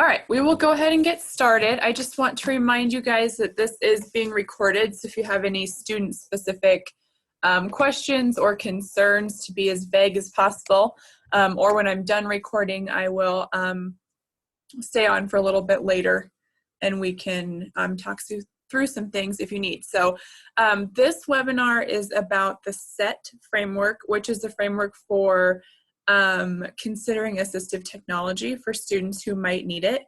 All right, we will go ahead and get started. I just want to remind you guys that this is being recorded, so if you have any student-specific questions or concerns, to be as vague as possible, or when I'm done recording, I will stay on for a little bit later, and we can talk through some things if you need. So this webinar is about the SETT Framework, which is a framework for considering assistive technology for students who might need it.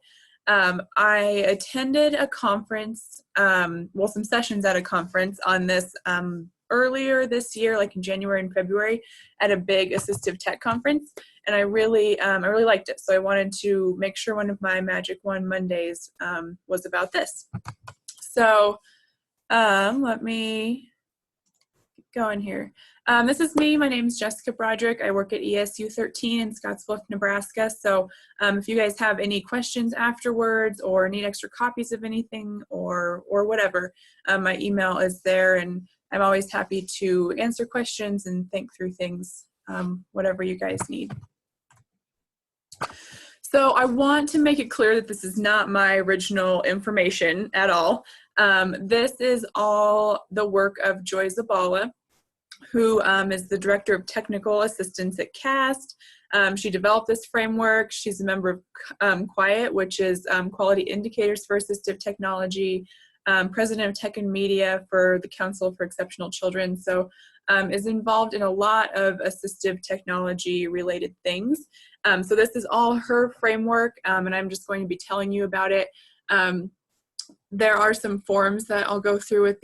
I attended a conference, well, some sessions at a conference on this earlier this year, like in January and February, at a big assistive tech conference, and I really liked it. So I wanted to make sure one of my Magic One Mondays was about this. So let me go in here. This is me. My name is Jessica Broderick. I work at ESU 13 in Scottsbluff, Nebraska. So if you guys have any questions afterwards or need extra copies of anything or whatever, my email is there, and I'm always happy to answer questions and think through things, whatever you guys need. So I want to make it clear that this is not my original information at all. This is all the work of Joy Zabala, who is the Director of Technical Assistance at CAST. She developed this framework. She's a member of QUIET, which is Quality Indicators for Assistive Technology, President of Tech and Media for the Council for Exceptional Children. So is involved in a lot of assistive technology related things. So this is all her framework, and I'm just going to be telling you about it. There are some forms that I'll go through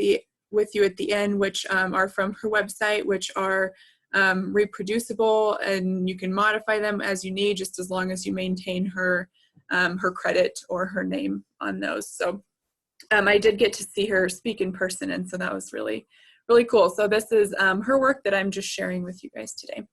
with you at the end, which are from her website, which are reproducible, and you can modify them as you need, just as long as you maintain her her credit or her name on those. So I did get to see her speak in person, and so that was really cool. So this is her work that I'm just sharing with you guys today.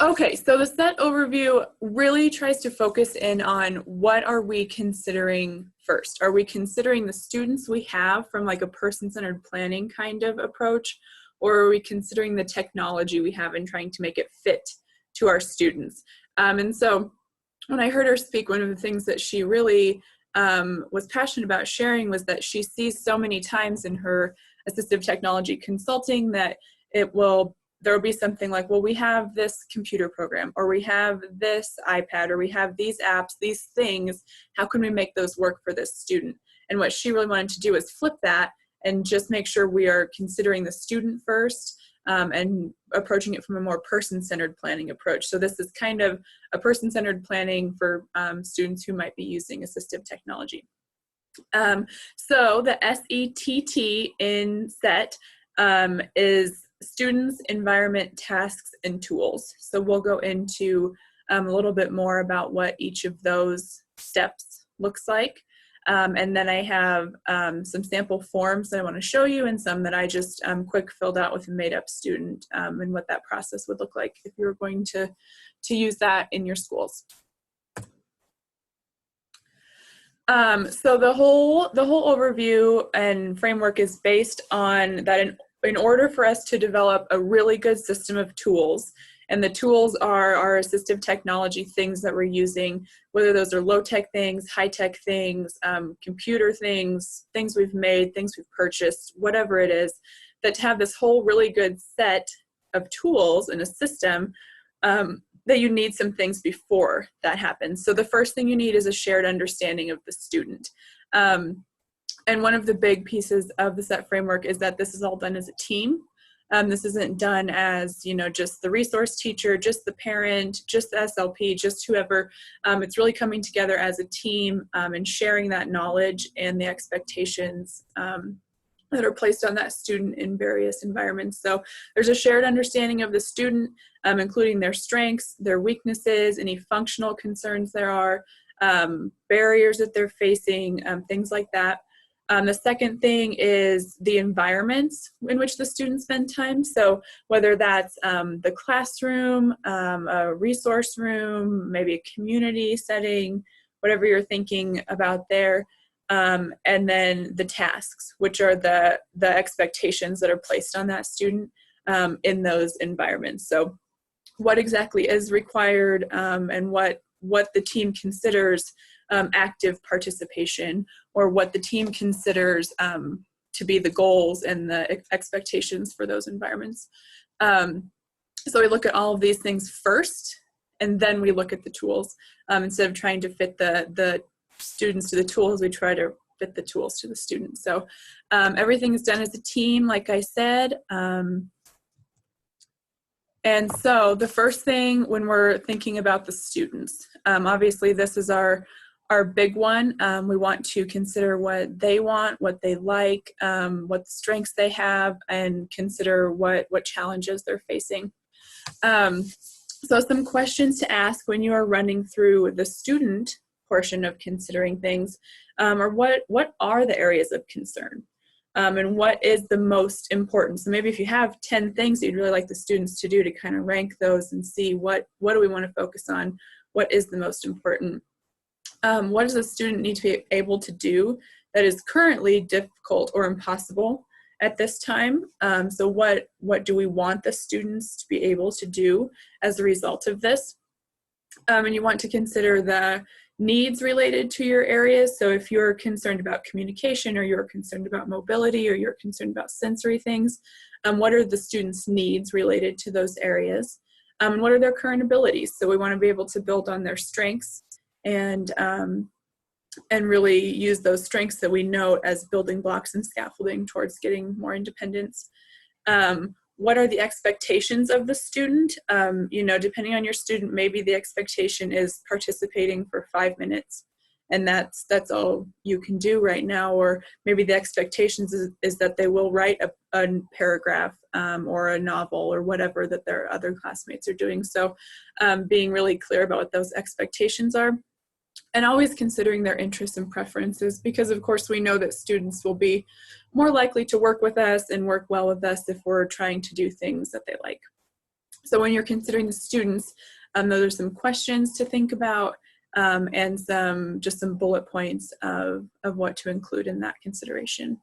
Okay, so the SETT overview really tries to focus in on what are we considering first. Are we considering the students we have from like a person-centered planning kind of approach, or are we considering the technology we have and trying to make it fit to our students? And so when I heard her speak, one of the things that she really was passionate about sharing was that she sees so many times in her assistive technology consulting that there will be something like, well, we have this computer program, or we have this iPad, or we have these apps, these things. How can we make those work for this student? And what she really wanted to do is flip that and just make sure we are considering the student first and approaching it from a more person-centered planning approach. So this is kind of a person-centered planning for students who might be using assistive technology. So the SETT in SETT is students, environment, tasks, and tools. So we'll go into a little bit more about what each of those steps looks like. And then I have some sample forms that I want to show you, and some that I just quick filled out with a made-up student, and what that process would look like if you were going to use that in your schools. So the whole overview and framework is based on that in order for us to develop a really good system of tools, and the tools are our assistive technology things that we're using, whether those are low-tech things, high-tech things, computer things, things we've made, things we've purchased, whatever it is, that to have this whole really good set of tools in a system, that you need some things before that happens. So the first thing you need is a shared understanding of the student. And one of the big pieces of the SETT framework is that this is all done as a team. This isn't done as, just the resource teacher, just the parent, just the SLP, just whoever. It's really coming together as a team and sharing that knowledge and the expectations that are placed on that student in various environments. So there's a shared understanding of the student, including their strengths, their weaknesses, any functional concerns there are, barriers that they're facing, things like that. The second thing is the environments in which the students spend time. So whether that's the classroom, a resource room, maybe a community setting, whatever you're thinking about there. And then the tasks, which are the expectations that are placed on that student in those environments. So what exactly is required and what what the team considers active participation, or what the team considers to be the goals and the expectations for those environments. So we look at all of these things first, and then we look at the tools. Instead of trying to fit the students to the tools, we try to fit the tools to the students. So everything is done as a team, like I said. And so the first thing when we're thinking about the students, obviously this is our big one. We want to consider what they want, what they like, what strengths they have, and consider what challenges they're facing. So some questions to ask when you are running through the student portion of considering things are what are the areas of concern? And what is the most important? So maybe if you have 10 things you'd really like the students to do, to kind of rank those and see what do we want to focus on, what is the most important. What does a student need to be able to do that is currently difficult or impossible at this time? So what do we want the students to be able to do as a result of this? And you want to consider the needs related to your areas. So if you're concerned about communication, or you're concerned about mobility, or you're concerned about sensory things, what are the students' needs related to those areas? And what are their current abilities? So we want to be able to build on their strengths and really use those strengths that we know as building blocks and scaffolding towards getting more independence. What are the expectations of the student? Depending on your student, maybe the expectation is participating for 5 minutes, and that's all you can do right now. Or maybe the expectations is that they will write a paragraph or a novel or whatever that their other classmates are doing. So being really clear about what those expectations are. And always considering their interests and preferences, because of course we know that students will be more likely to work with us and work well with us if we're trying to do things that they like. So when you're considering the students, those are some questions to think about, and some bullet points of what to include in that consideration.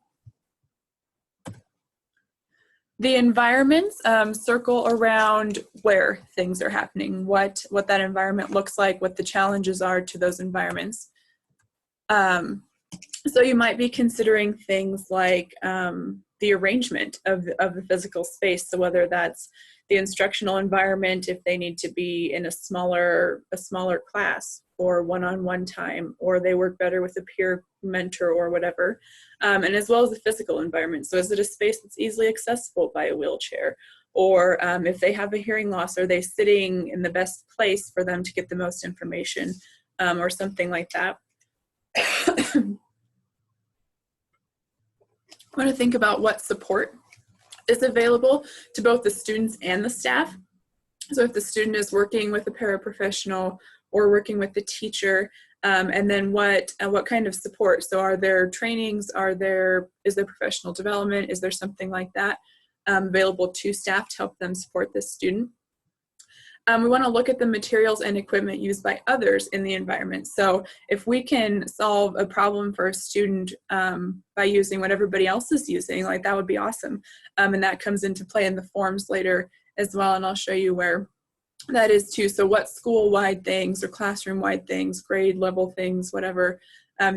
The environments circle around where things are happening, what that environment looks like, what the challenges are to those environments. So you might be considering things like the arrangement of the physical space. So whether that's the instructional environment, if they need to be in a smaller class, or one-on-one time, or they work better with a peer mentor or whatever, and as well as the physical environment. So is it a space that's easily accessible by a wheelchair? Or if they have a hearing loss, are they sitting in the best place for them to get the most information, or something like that? I want to think about what support is available to both the students and the staff. So if the student is working with a paraprofessional or working with the teacher, and then what kind of support? So are there trainings? Is there professional development? Is there something like that available to staff to help them support this student? We want to look at the materials and equipment used by others in the environment. So if we can solve a problem for a student by using what everybody else is using, like that would be awesome. And that comes into play in the forms later as well, and I'll show you where that is too. So what school-wide things or classroom-wide things, grade level things, whatever,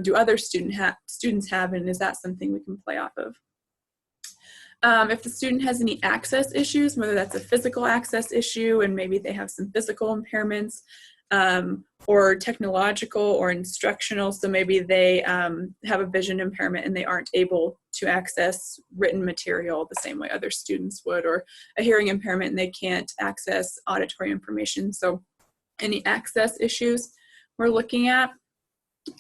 do other students have, and is that something we can play off of? If the student has any access issues, whether that's a physical access issue and maybe they have some physical impairments, or technological or instructional, so maybe they have a vision impairment and they aren't able to access written material the same way other students would, or a hearing impairment and they can't access auditory information. So any access issues we're looking at.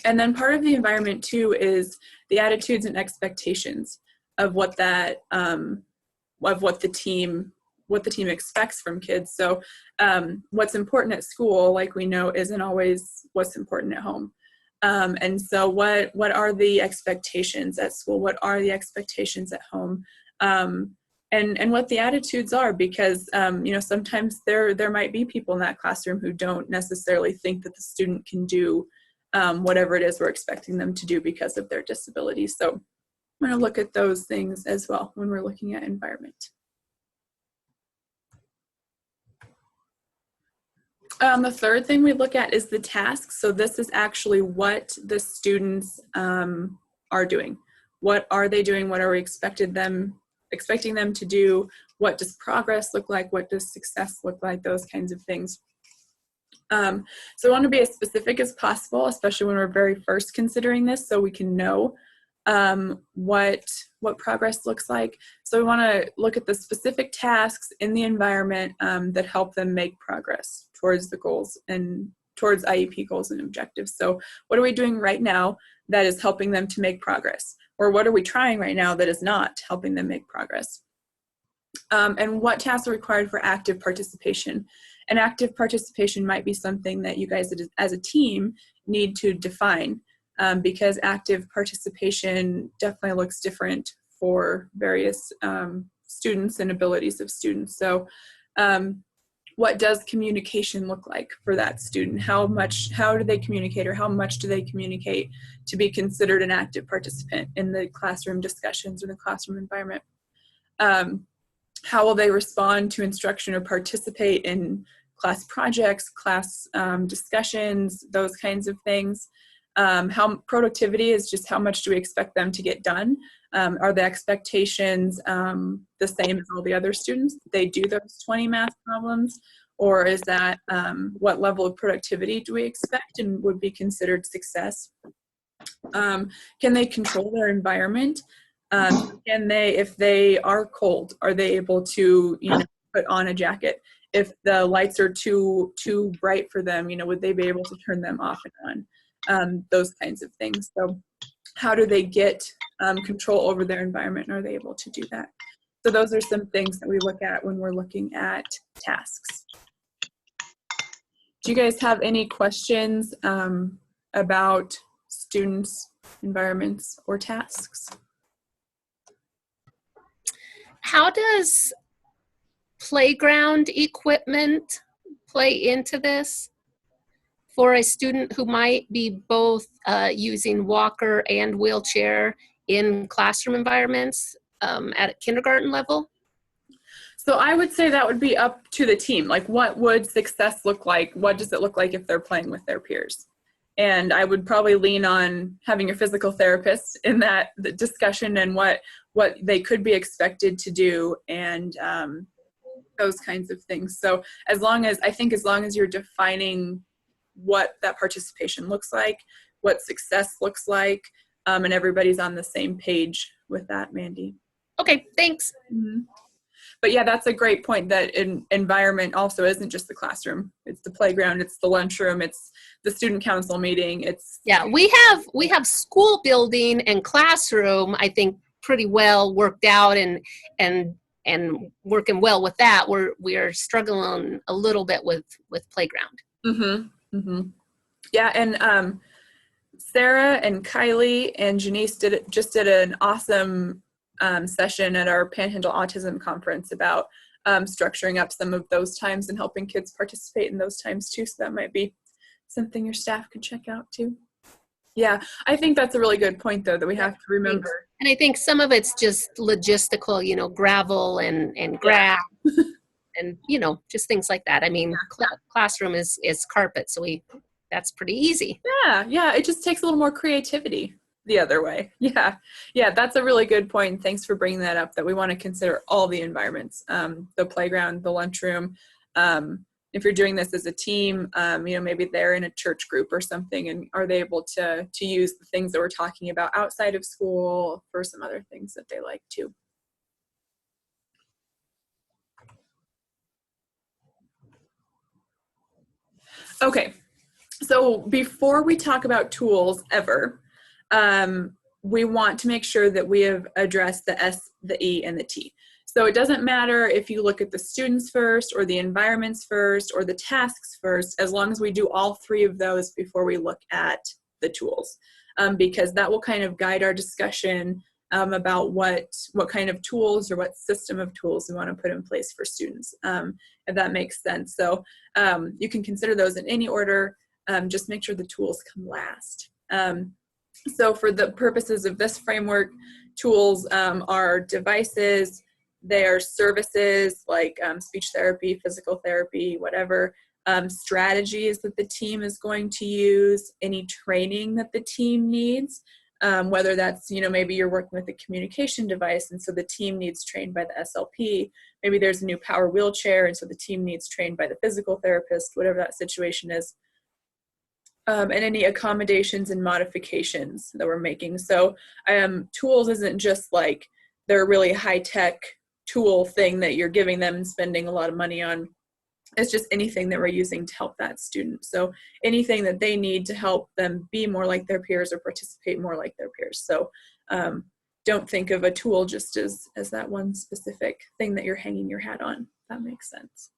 And then part of the environment too is the attitudes and expectations of what that what the team expects from kids. So what's important at school, like we know, isn't always what's important at home. And so what are the expectations at school? What are the expectations at home? And what the attitudes are, because sometimes there might be people in that classroom who don't necessarily think that the student can do whatever it is we're expecting them to do because of their disability. So I'm going to look at those things as well when we're looking at environment. The third thing we look at is the tasks. So this is actually what the students are doing. What are they doing? What are we expecting them to do? What does progress look like? What does success look like? Those kinds of things. So I want to be as specific as possible, especially when we're very first considering this, so we can know what progress looks like. So we want to look at the specific tasks in the environment that help them make progress towards the goals and towards IEP goals and objectives. So what are we doing right now that is helping them to make progress? Or what are we trying right now that is not helping them make progress? And what tasks are required for active participation? And active participation might be something that you guys as a team need to define, because active participation definitely looks different for various students and abilities of students. So what does communication look like for that student? How do they communicate, or how much do they communicate to be considered an active participant in the classroom discussions or the classroom environment? How will they respond to instruction or participate in class projects, class discussions, those kinds of things? How productivity is just how much do we expect them to get done? Are the expectations the same as all the other students? They do those 20 math problems, or is that what level of productivity do we expect and would be considered success? Can they control their environment? Can they, if they are cold, are they able to, put on a jacket? If the lights are too bright for them, would they be able to turn them off and on? Those kinds of things. So how do they get control over their environment, and are they able to do that? So those are some things that we look at when we're looking at tasks. Do you guys have any questions about students, environments, or tasks? How does playground equipment play into this for a student who might be both using walker and wheelchair in classroom environments at a kindergarten level? So I would say that would be up to the team. Like, what would success look like? What does it look like if they're playing with their peers? And I would probably lean on having your physical therapist in that discussion, and what they could be expected to do, and those kinds of things. So as long as you're defining what that participation looks like, what success looks like, and everybody's on the same page with that, Mandy. Okay, thanks. Mm-hmm. But yeah, that's a great point, that environment also isn't just the classroom. It's the playground, it's the lunchroom, it's the student council meeting. Yeah, we have school building and classroom, I think, pretty well worked out and working well with that. We are struggling a little bit with playground. Mm-hmm. Mm-hmm. Yeah, and Sarah and Kylie and Janice did an awesome session at our Panhandle Autism Conference about structuring up some of those times and helping kids participate in those times too. So that might be something your staff could check out too. Yeah, I think that's a really good point, though, that we have to remember. And I think some of it's just logistical, gravel and grass, and just things like that. I mean, classroom is carpet, so that's pretty easy. Yeah, it just takes a little more creativity the other way. Yeah, that's a really good point. Thanks for bringing that up, that we want to consider all the environments, the playground, the lunchroom. If you're doing this as a team, maybe they're in a church group or something, and are they able to use the things that we're talking about outside of school for some other things that they like too. Okay, so before we talk about tools ever, we want to make sure that we have addressed the S, the E, and the T. So it doesn't matter if you look at the students first, or the environments first, or the tasks first, as long as we do all three of those before we look at the tools, because that will kind of guide our discussion about what kind of tools or what system of tools we want to put in place for students, if that makes sense. So you can consider those in any order, just make sure the tools come last. So for the purposes of this framework, tools are devices, they are services like speech therapy, physical therapy, whatever, strategies that the team is going to use, any training that the team needs, whether that's, maybe you're working with a communication device and so the team needs trained by the SLP, maybe there's a new power wheelchair and so the team needs trained by the physical therapist, whatever that situation is, and any accommodations and modifications that we're making. So tools isn't just like they're a really high-tech tool thing that you're giving them and spending a lot of money on. It's just anything that we're using to help that student. So anything that they need to help them be more like their peers or participate more like their peers. So don't think of a tool just as that one specific thing that you're hanging your hat on. If that makes sense.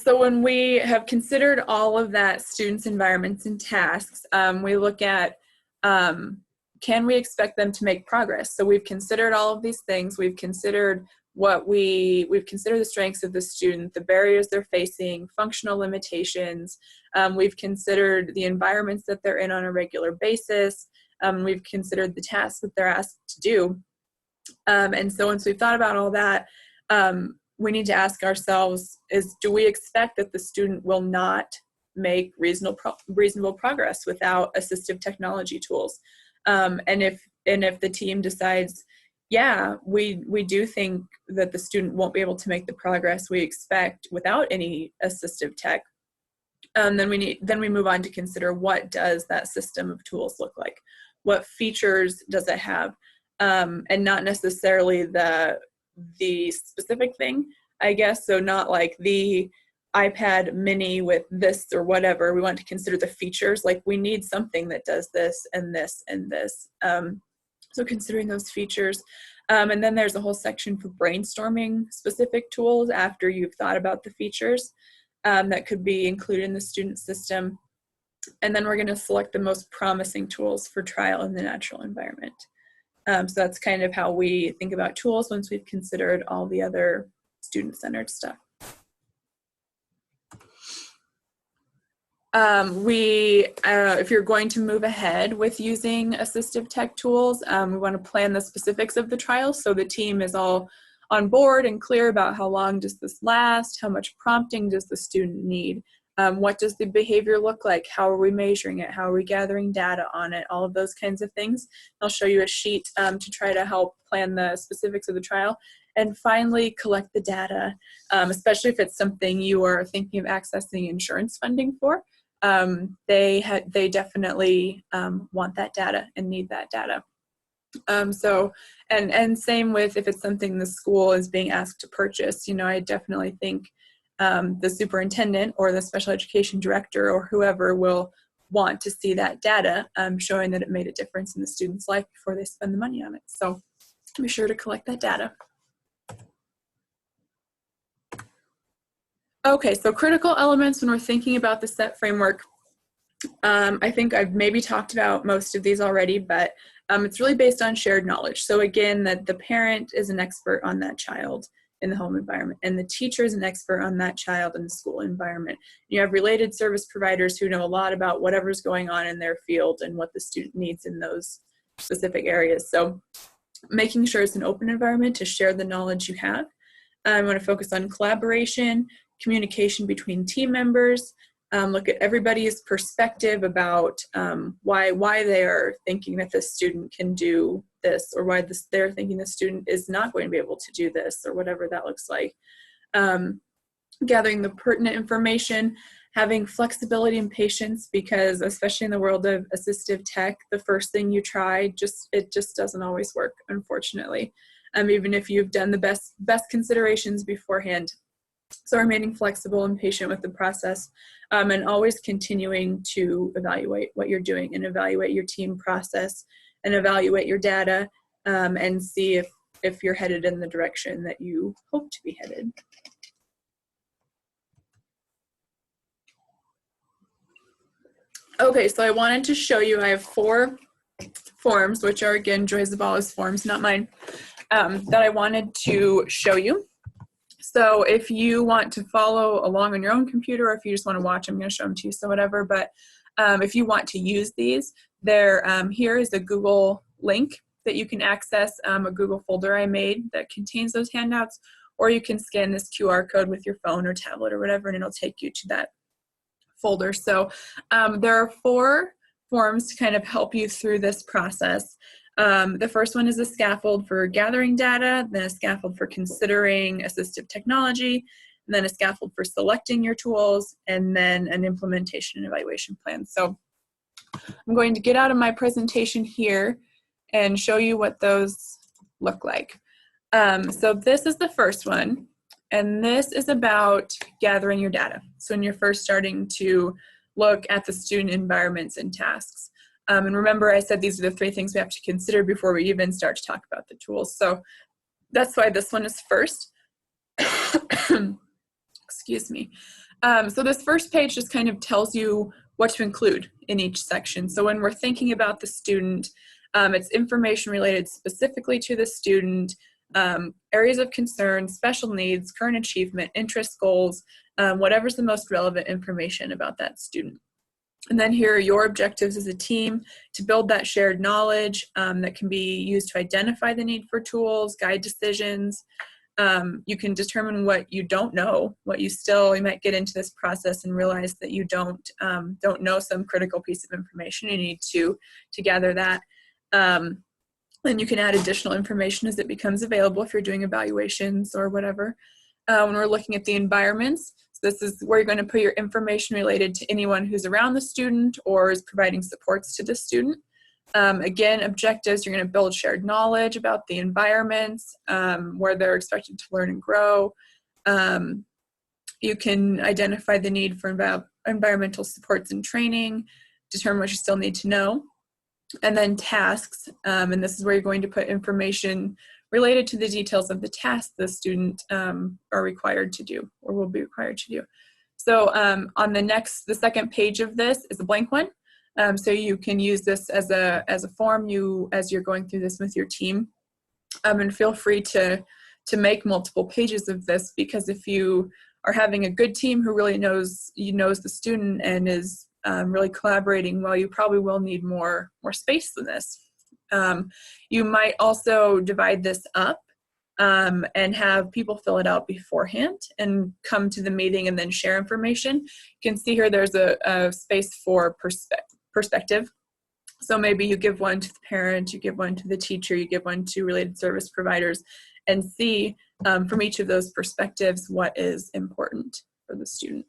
So when we have considered all of that, students, environments, and tasks, we look at, can we expect them to make progress? So we've considered all of these things. We've considered we've considered the strengths of the student, the barriers they're facing, functional limitations. We've considered the environments that they're in on a regular basis. We've considered the tasks that they're asked to do. And so once we've thought about all that, we need to ask ourselves do we expect that the student will not make reasonable progress without assistive technology tools? And if the team decides, yeah, we do think that the student won't be able to make the progress we expect without any assistive tech, then we move on to consider, what does that system of tools look like? What features does it have? And not necessarily the specific thing, I guess. So not like the iPad mini with this or whatever. We want to consider the features, like we need something that does this and this and this. So considering those features. And then there's a whole section for brainstorming specific tools after you've thought about the features that could be included in the student system. And then we're going to select the most promising tools for trial in the natural environment. So that's kind of how we think about tools once we've considered all the other student-centered stuff. If you're going to move ahead with using assistive tech tools, we want to plan the specifics of the trial so the team is all on board and clear about how long does this last, how much prompting does the student need, what does the behavior look like, how are we measuring it, how are we gathering data on it, all of those kinds of things. I'll show you a sheet to try to help plan the specifics of the trial. And finally, collect the data, especially if it's something you are thinking of accessing insurance funding for. They definitely want that data and need that data. And same with if it's something the school is being asked to purchase. I definitely think the superintendent or the special education director or whoever will want to see that data showing that it made a difference in the student's life before they spend the money on it. So be sure to collect that data. Okay, so critical elements when we're thinking about the SETT framework. I think I've maybe talked about most of these already, but it's really based on shared knowledge. So again, that the parent is an expert on that child in the home environment, and the teacher is an expert on that child in the school environment. You have related service providers who know a lot about whatever's going on in their field and what the student needs in those specific areas. So making sure it's an open environment to share the knowledge you have. I want to focus on collaboration, communication between team members, look at everybody's perspective about why they are thinking that this student can do this, or why they're thinking the student is not going to be able to do this, or whatever that looks like. Gathering the pertinent information, having flexibility and patience, because especially in the world of assistive tech, the first thing you try, it just doesn't always work, unfortunately. Even if you've done the best considerations beforehand. So remaining flexible and patient with the process, and always continuing to evaluate what you're doing and evaluate your team process and evaluate your data, and see if you're headed in the direction that you hope to be headed. Okay, so I wanted to show you, I have 4 forms, which are, again, Joy Zavala's forms, not mine, that I wanted to show you. So if you want to follow along on your own computer, or if you just want to watch, I'm going to show them to you, so whatever. But if you want to use these, here is a Google link that you can access, a Google folder I made that contains those handouts, or you can scan this QR code with your phone or tablet or whatever, and it'll take you to that folder. So there are 4 forms to kind of help you through this process. The first one is a scaffold for gathering data, then a scaffold for considering assistive technology, and then a scaffold for selecting your tools, and then an implementation and evaluation plan. So I'm going to get out of my presentation here and show you what those look like. So this is the first one, and this is about gathering your data. So when you're first starting to look at the student environments and tasks. And remember, I said these are the 3 things we have to consider before we even start to talk about the tools. So that's why this one is first. Excuse me. So this first page just kind of tells you what to include in each section. So when we're thinking about the student, it's information related specifically to the student, areas of concern, special needs, current achievement, interest, goals, whatever's the most relevant information about that student. And then here are your objectives as a team to build that shared knowledge that can be used to identify the need for tools, guide decisions. You can determine what you don't know, what you might get into this process and realize that you don't know some critical piece of information. You need to gather that. Then you can add additional information as it becomes available if you're doing evaluations or whatever. When we're looking at the environments, so this is where you're going to put your information related to anyone who's around the student or is providing supports to the student. Again, objectives, you're going to build shared knowledge about the environments, where they're expected to learn and grow. You can identify the need for environmental supports and training, determine what you still need to know. And then tasks, and this is where you're going to put information related to the details of the task the student are required to do or will be required to do. So on the second page of this is a blank one. So you can use this as a form as you're going through this with your team. And feel free to make multiple pages of this, because if you are having a good team who really knows the student and is really collaborating well, you probably will need more space than this. You might also divide this up and have people fill it out beforehand and come to the meeting and then share information. You can see here there's a space for perspective. So maybe you give one to the parent, you give one to the teacher, you give one to related service providers, and see from each of those perspectives what is important for the student.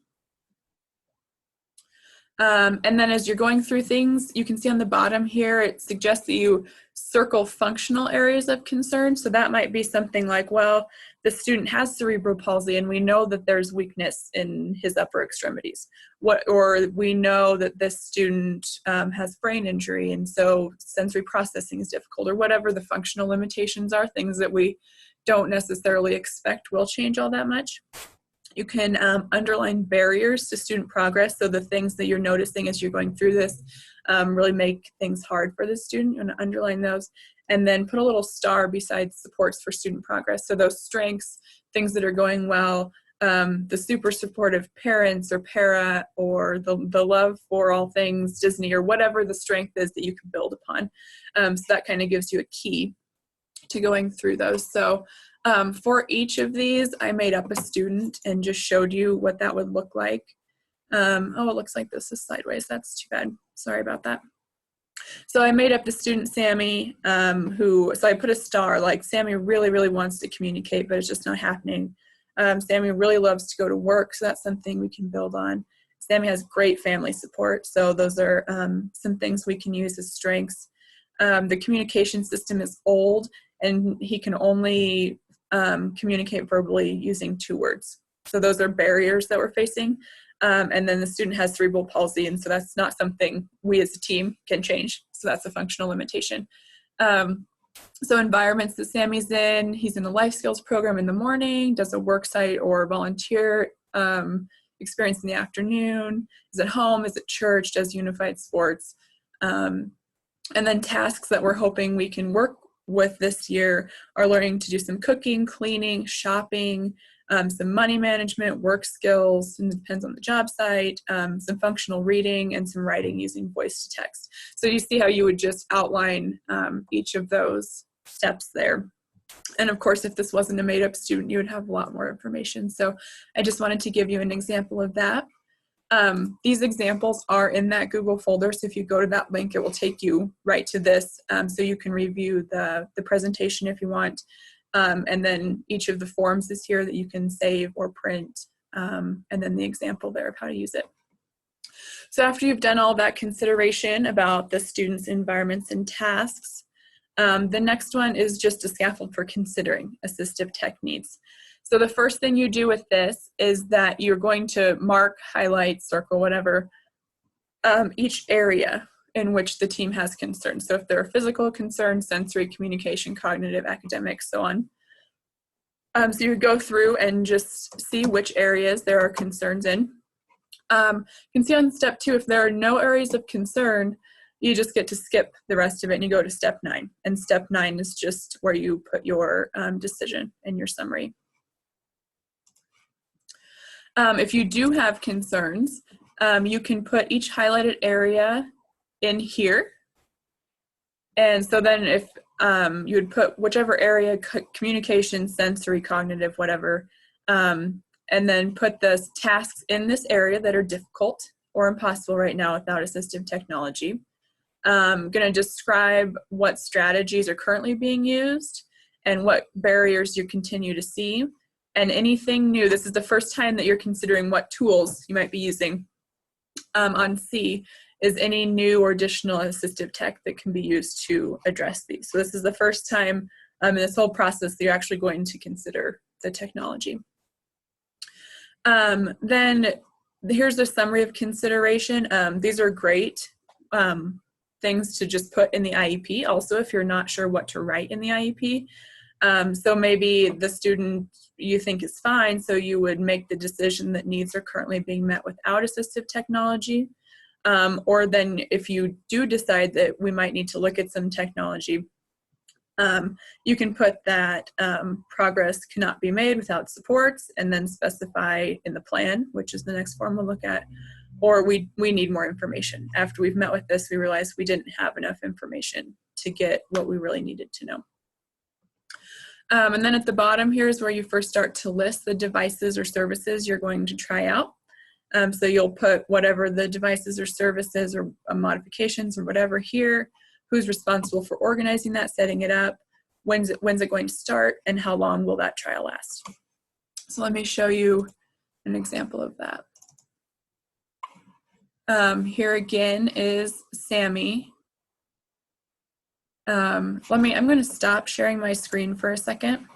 And then as you're going through things, you can see on the bottom here, it suggests that you circle functional areas of concern. So that might be something like, well, the student has cerebral palsy and we know that there's weakness in his upper extremities. Or we know that this student has brain injury and so sensory processing is difficult, or whatever the functional limitations are, things that we don't necessarily expect will change all that much. You can underline barriers to student progress. So the things that you're noticing as you're going through this really make things hard for the student. You want to underline those. And then put a little star beside supports for student progress. So those strengths, things that are going well, the super supportive parents or para, or the love for all things Disney, or whatever the strength is that you can build upon. So that kind of gives you a key to going through those. So for each of these, I made up a student and just showed you what that would look like. Oh, it looks like this is sideways. That's too bad. Sorry about that. So I made up the student Sammy, so I put a star, like Sammy really, really wants to communicate, but it's just not happening. Sammy really loves to go to work, so that's something we can build on. Sammy has great family support, so those are some things we can use as strengths. The communication system is old, and he can only communicate verbally using 2 words. So those are barriers that we're facing. And then the student has cerebral palsy, and so that's not something we as a team can change. So that's a functional limitation. So environments that Sammy's in, he's in a life skills program in the morning, does a work site or volunteer experience in the afternoon, is at home, is at church, does unified sports. And then tasks that we're hoping we can work with this year are learning to do some cooking, cleaning, shopping, some money management, work skills, and it depends on the job site, some functional reading, and some writing using voice to text. So you see how you would just outline each of those steps there. And of course, if this wasn't a made-up student, you would have a lot more information. So I just wanted to give you an example of that. These examples are in that Google folder, so if you go to that link, it will take you right to this, so you can review the presentation if you want. And then each of the forms is here that you can save or print, and then the example there of how to use it. So after you've done all that consideration about the students' environments and tasks, the next one is just a scaffold for considering assistive tech needs. So the first thing you do with this is that you're going to mark, highlight, circle, whatever, each area in which the team has concerns. So if there are physical concerns, sensory, communication, cognitive, academic, so on. So you would go through and just see which areas there are concerns in. You can see on step 2, if there are no areas of concern, you just get to skip the rest of it and you go to step 9. And step 9 is just where you put your decision and your summary. If you do have concerns, you can put each highlighted area in here. And so then if you would put whichever area, communication, sensory, cognitive, whatever, and then put the tasks in this area that are difficult or impossible right now without assistive technology. I'm going to describe what strategies are currently being used and what barriers you continue to see. And anything new, this is the first time that you're considering what tools you might be using on C, is any new or additional assistive tech that can be used to address these. So this is the first time in this whole process that you're actually going to consider the technology. Then here's a summary of consideration. These are great things to just put in the IEP. Also, if you're not sure what to write in the IEP. So maybe the student you think is fine, so you would make the decision that needs are currently being met without assistive technology. Or then if you do decide that we might need to look at some technology, you can put that progress cannot be made without supports, and then specify in the plan, which is the next form we'll look at, or we need more information. After we've met with this, we realized we didn't have enough information to get what we really needed to know. And then at the bottom here is where you first start to list the devices or services you're going to try out. So you'll put whatever the devices or services or modifications or whatever here, who's responsible for organizing that, setting it up, when's it going to start, and how long will that trial last. So let me show you an example of that. Here again is Sammy. I'm going to stop sharing my screen for a second,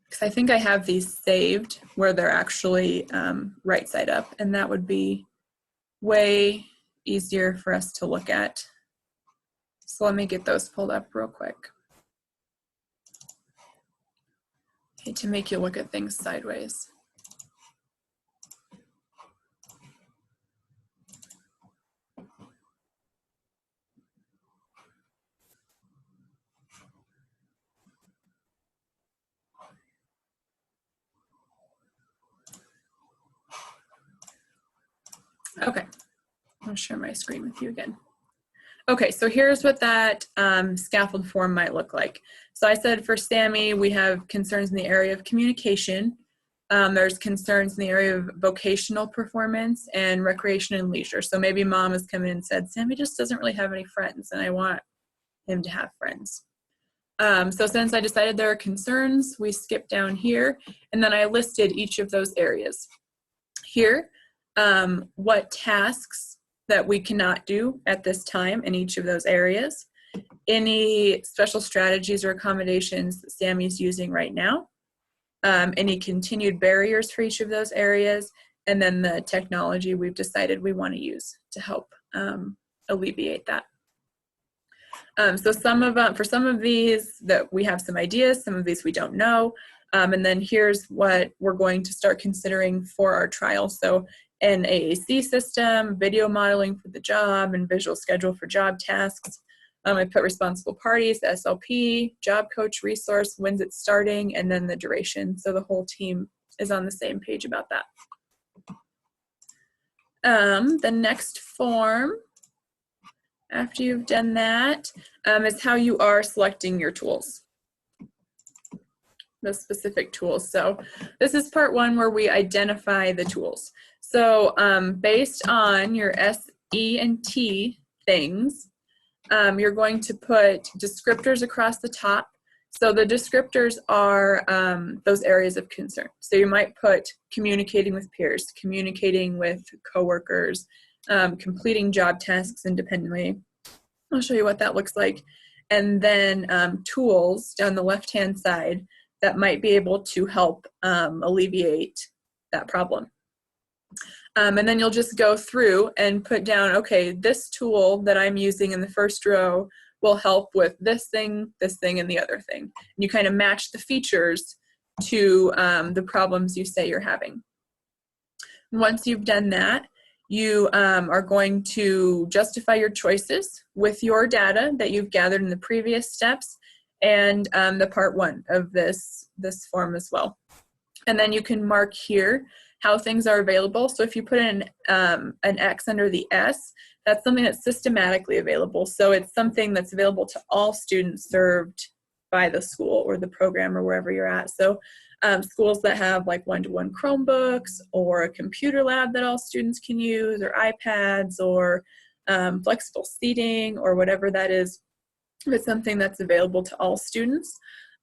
because I think I have these saved where they're actually right side up, and that would be way easier for us to look at. So let me get those pulled up real quick. I hate to make you look at things sideways. Okay, I'll share my screen with you again. Okay, so here's what that scaffold form might look like. So I said for Sammy, we have concerns in the area of communication. There's concerns in the area of vocational performance and recreation and leisure. So maybe mom has come in and said, Sammy just doesn't really have any friends, and I want him to have friends. So since I decided there are concerns, we skip down here, and then I listed each of those areas. Here, what tasks that we cannot do at this time in each of those areas, any special strategies or accommodations that Sammy's using right now, any continued barriers for each of those areas, and then the technology we've decided we want to use to help alleviate that. So for some of these that we have some ideas, some of these we don't know, and then here's what we're going to start considering for our trial. So an AAC system, video modeling for the job, and visual schedule for job tasks. I put responsible parties, SLP, job coach resource, when's it starting, and then the duration. So the whole team is on the same page about that. The next form, After you've done that, is how you are selecting your tools, the specific tools. So this is part one where we identify the tools. So based on your S, E, and T things, you're going to put descriptors across the top. So the descriptors are those areas of concern. So you might put communicating with peers, communicating with coworkers, completing job tasks independently. I'll show you what that looks like. And then tools down the left-hand side that might be able to help alleviate that problem. And then you'll just go through and put down, okay, this tool that I'm using in the first row will help with this thing, and the other thing. And you kind of match the features to the problems you say you're having. Once you've done that, you are going to justify your choices with your data that you've gathered in the previous steps and the part one of this form as well. And then you can mark here how things are available. So if you put in an X under the S, that's something that's systematically available. So it's something that's available to all students served by the school or the program or wherever you're at. So schools that have like one-to-one Chromebooks or a computer lab that all students can use, or iPads, or flexible seating, or whatever that is, it's something that's available to all students.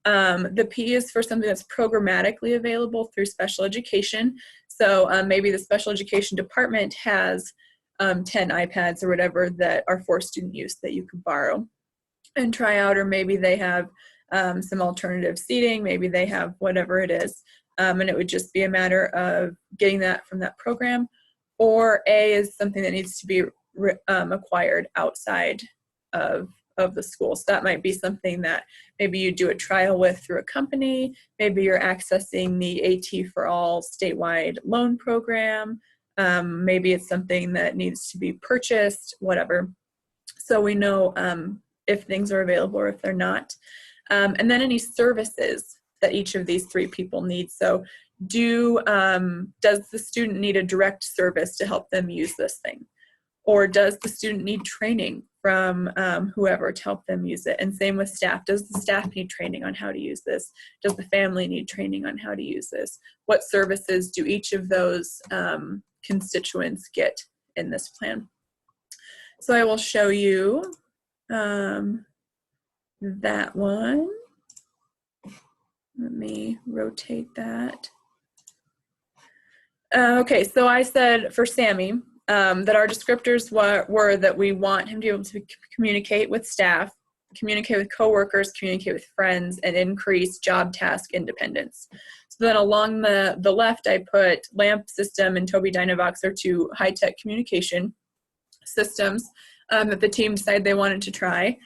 The P is for something that's programmatically available through special education. So maybe the special education department has 10 iPads or whatever that are for student use that you could borrow and try out, or maybe they have some alternative seating, maybe they have whatever it is, and it would just be a matter of getting that from that program. Or A is something that needs to be acquired outside of the school. So that might be something that maybe you do a trial with through a company, maybe you're accessing the AT for All statewide loan program, maybe it's something that needs to be purchased, whatever. So we know if things are available or if they're not. And then any services that each of these three people need. So does the student need a direct service to help them use this thing? Or does the student need training from whoever to help them use it? And same with staff. Does the staff need training on how to use this? Does the family need training on how to use this? What services do each of those constituents get in this plan? So I will show you that one. Let me rotate that. Okay, so I said for Sammy that our descriptors were that we want him to be able to communicate with staff, communicate with coworkers, communicate with friends, and increase job task independence. So then along the left, I put LAMP system and Tobii Dynavox are two high-tech communication systems that the team decided they wanted to try.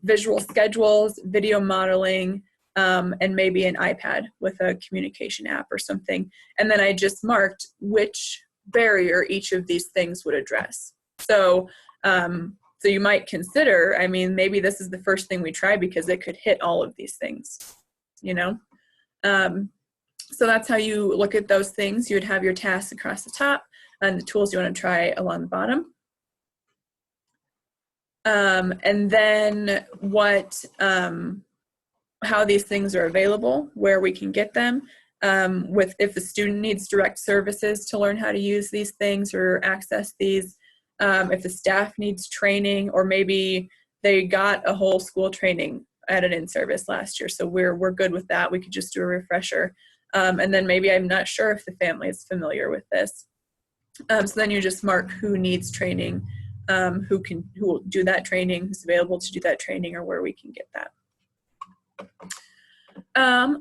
Visual schedules, video modeling, and maybe an iPad with a communication app or something. And then I just marked which barrier each of these things would address. So so you might consider, I mean, maybe this is the first thing we try because it could hit all of these things, you know? So that's how you look at those things. You would have your tasks across the top and the tools you want to try along the bottom. And then how these things are available, where we can get them, if the student needs direct services to learn how to use these things or access these, if the staff needs training, or maybe they got a whole school training at an in-service last year, so we're good with that. We could just do a refresher. And then maybe I'm not sure if the family is familiar with this. So then you just mark who needs training, who will do that training, who's available to do that training, or where we can get that.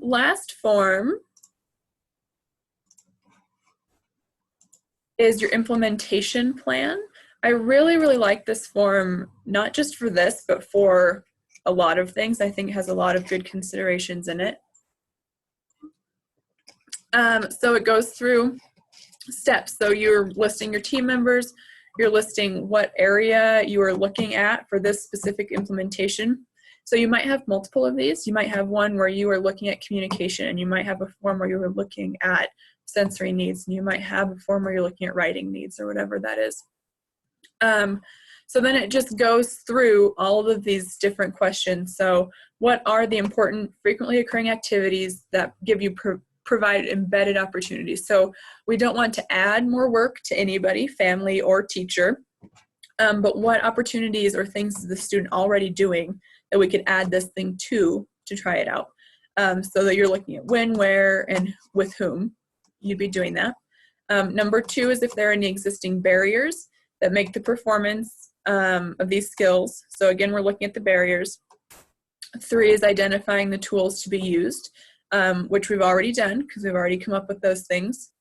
Last form is your implementation plan. I really, really like this form, not just for this, but for a lot of things. I think it has a lot of good considerations in it. So it goes through steps. So you're listing your team members, you're listing what area you are looking at for this specific implementation. So you might have multiple of these. You might have one where you are looking at communication, and you might have a form where you are looking at sensory needs, and you might have a form where you're looking at writing needs, or whatever that is. So then it just goes through all of these different questions. So what are the important frequently occurring activities that give you provide embedded opportunities? So we don't want to add more work to anybody, family or teacher, but what opportunities or things is the student already doing that we could add this thing to try it out? So that you're looking at when, where, and with whom you'd be doing that. Number 2 is if there are any existing barriers that make the performance of these skills. So again, we're looking at the barriers. 3 is identifying the tools to be used, which we've already done because we've already come up with those things.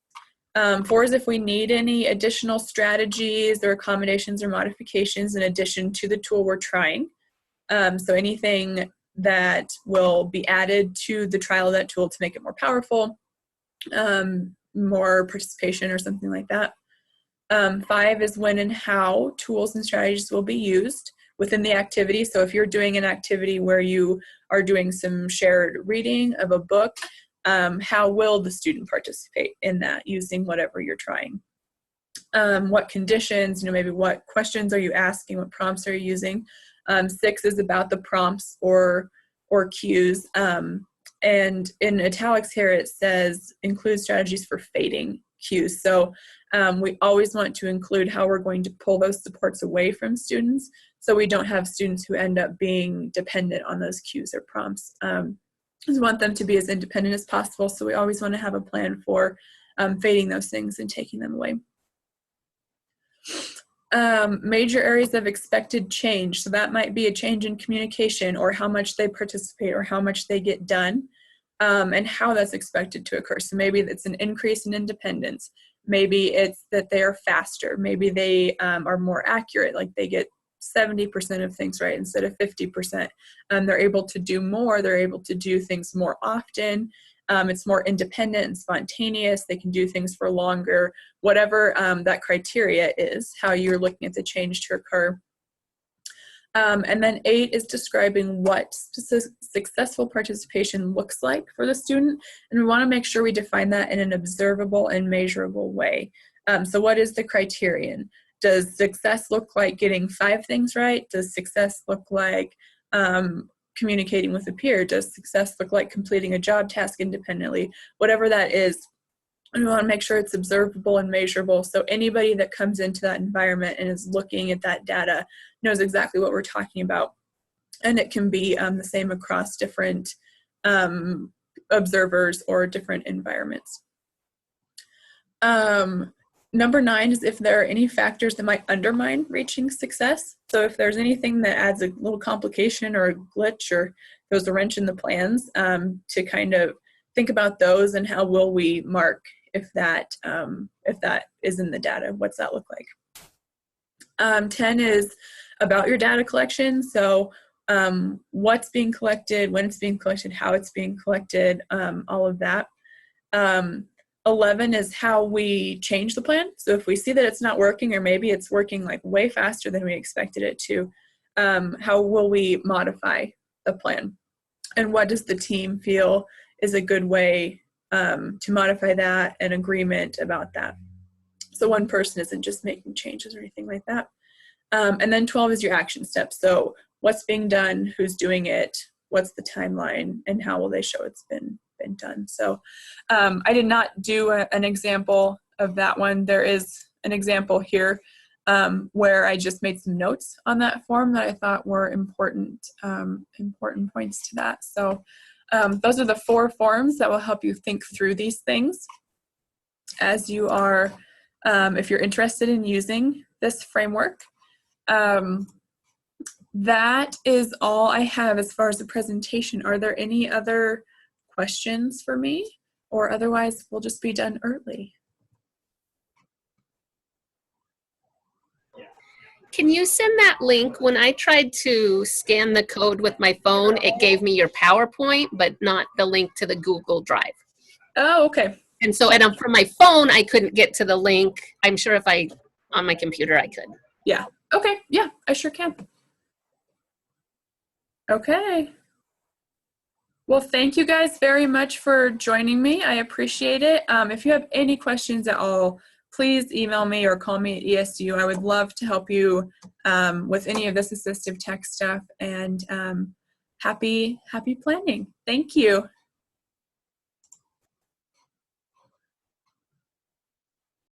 4 is if we need any additional strategies or accommodations or modifications in addition to the tool we're trying. So anything that will be added to the trial of that tool to make it more powerful, more participation or something like that. 5 is when and how tools and strategies will be used within the activity. So if you're doing an activity where you are doing some shared reading of a book, how will the student participate in that using whatever you're trying? What conditions, maybe what questions are you asking, what prompts are you using? 6 is about the prompts or cues. And in italics here, it says include strategies for fading cues. So we always want to include how we're going to pull those supports away from students so we don't have students who end up being dependent on those cues or prompts. We want them to be as independent as possible, so we always want to have a plan for fading those things and taking them away. Major areas of expected change. So that might be a change in communication or how much they participate or how much they get done, and how that's expected to occur. So maybe it's an increase in independence. Maybe it's that they are faster. Maybe they are more accurate, like they get 70% of things right instead of 50%. They're able to do more. They're able to do things more often. It's more independent and spontaneous. They can do things for longer, whatever that criteria is, how you're looking at the change to occur. And then 8 is describing what successful participation looks like for the student. And we want to make sure we define that in an observable and measurable way. So what is the criterion? Does success look like getting 5 things right? Does success look like communicating with a peer? Does success look like completing a job task independently? Whatever that is, we want to make sure it's observable and measurable so anybody that comes into that environment and is looking at that data knows exactly what we're talking about. And it can be the same across different observers or different environments. Number 9 is if there are any factors that might undermine reaching success. So if there's anything that adds a little complication or a glitch or throws a wrench in the plans, to kind of think about those and how will we mark if that is in the data. What's that look like? 10 is about your data collection. So what's being collected, when it's being collected, how it's being collected, all of that. 11 is how we change the plan. So if we see that it's not working, or maybe it's working like way faster than we expected it to, how will we modify the plan? And what does the team feel is a good way to modify that, and agreement about that? So one person isn't just making changes or anything like that. And then 12 is your action steps. So what's being done, who's doing it, what's the timeline, and how will they show it's been done? So I did not do an example of that one. There is an example here where I just made some notes on that form that I thought were important points to that. So those are the 4 forms that will help you think through these things as you are, if you're interested in using this framework. That is all I have as far as the presentation. Are there any other questions for me, or otherwise we'll just be done early? Can you send that link? When I tried to scan the code with my phone, it gave me your PowerPoint, but not the link to the Google Drive. Oh, okay. And so from my phone, I couldn't get to the link. I'm sure if on my computer, I could. Yeah. Okay. Yeah, I sure can. Okay. Well, thank you guys very much for joining me. I appreciate it. If you have any questions at all, please email me or call me at ESU. I would love to help you with any of this assistive tech stuff, and happy planning. Thank you.